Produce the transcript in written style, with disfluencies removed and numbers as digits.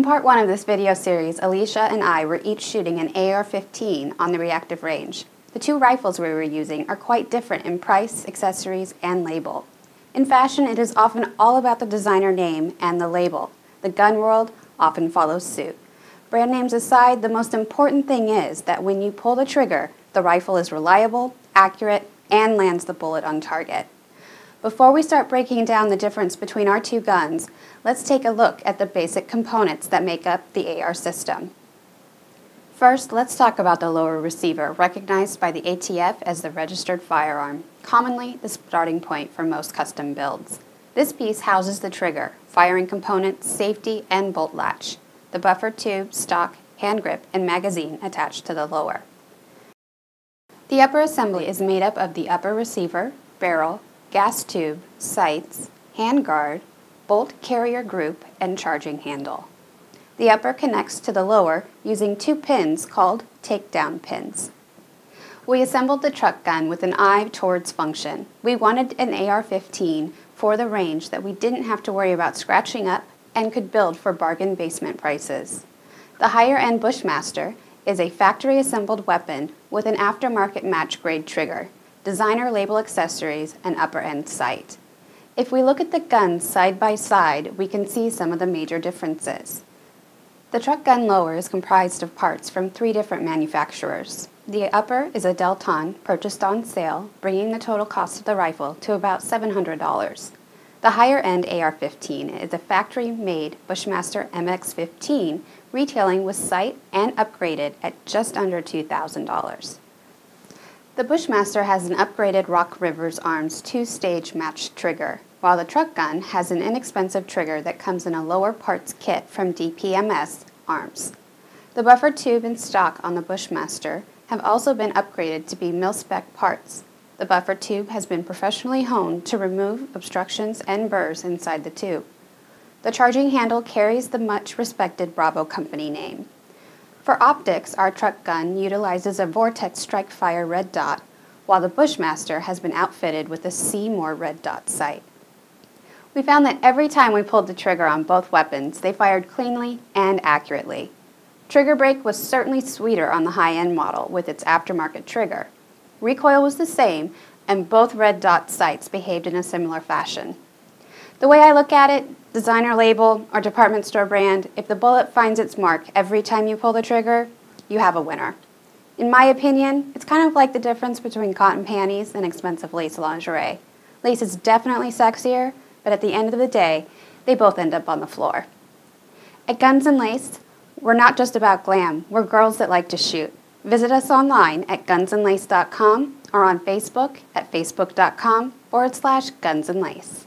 part 1 of this video series, Alicia and I were each shooting an AR15 on the reactive range. The two rifles we were using are quite different in price, accessories, and label. In fashion, it is often all about the designer name and the label. The gun world often follows suit. Brand names aside, the most important thing is that when you pull the trigger, the rifle is reliable, accurate, and lands the bullet on target. Before we start breaking down the difference between our two guns, let's take a look at the basic components that make up the AR system. First, let's talk about the lower receiver, recognized by the ATF as the registered firearm, commonly the starting point for most custom builds. This piece houses the trigger, firing components, safety, and bolt latch, the buffer tube, stock, hand grip, and magazine attached to the lower. The upper assembly is made up of the upper receiver, barrel, gas tube, sights, hand guard, bolt carrier group, and charging handle. The upper connects to the lower using two pins called takedown pins. We assembled the truck gun with an eye towards function. We wanted an AR-15 for the range that we didn't have to worry about scratching up and could build for bargain basement prices. The higher-end Bushmaster is a factory-assembled weapon with an aftermarket match-grade trigger, designer label accessories, and upper-end sight. If we look at the guns side by side, we can see some of the major differences. The truck gun lower is comprised of parts from 3 different manufacturers. The upper is a Delton purchased on sale, bringing the total cost of the rifle to about $700. The higher-end AR-15 is a factory-made Bushmaster MX-15, retailing with sight and upgraded at just under $2,000. The Bushmaster has an upgraded Rock Rivers Arms 2-stage matched trigger, while the truck gun has an inexpensive trigger that comes in a lower parts kit from DPMS Arms. The buffer tube and stock on the Bushmaster have also been upgraded to be mil-spec parts. The buffer tube has been professionally honed to remove obstructions and burrs inside the tube. The charging handle carries the much-respected Bravo company name. For optics, our truck gun utilizes a Vortex Strike-Fire red dot, while the Bushmaster has been outfitted with a Seymour red dot sight. We found that every time we pulled the trigger on both weapons, they fired cleanly and accurately. Trigger break was certainly sweeter on the high-end model with its aftermarket trigger. Recoil was the same, and both red dot sights behaved in a similar fashion. The way I look at it, designer label or department store brand, if the bullet finds its mark every time you pull the trigger, you have a winner. In my opinion, it's kind of like the difference between cotton panties and expensive lace lingerie. Lace is definitely sexier, but at the end of the day, they both end up on the floor. At Guns and Lace, we're not just about glam, we're girls that like to shoot. Visit us online at gunsandlace.com or on Facebook at facebook.com/gunsandlace.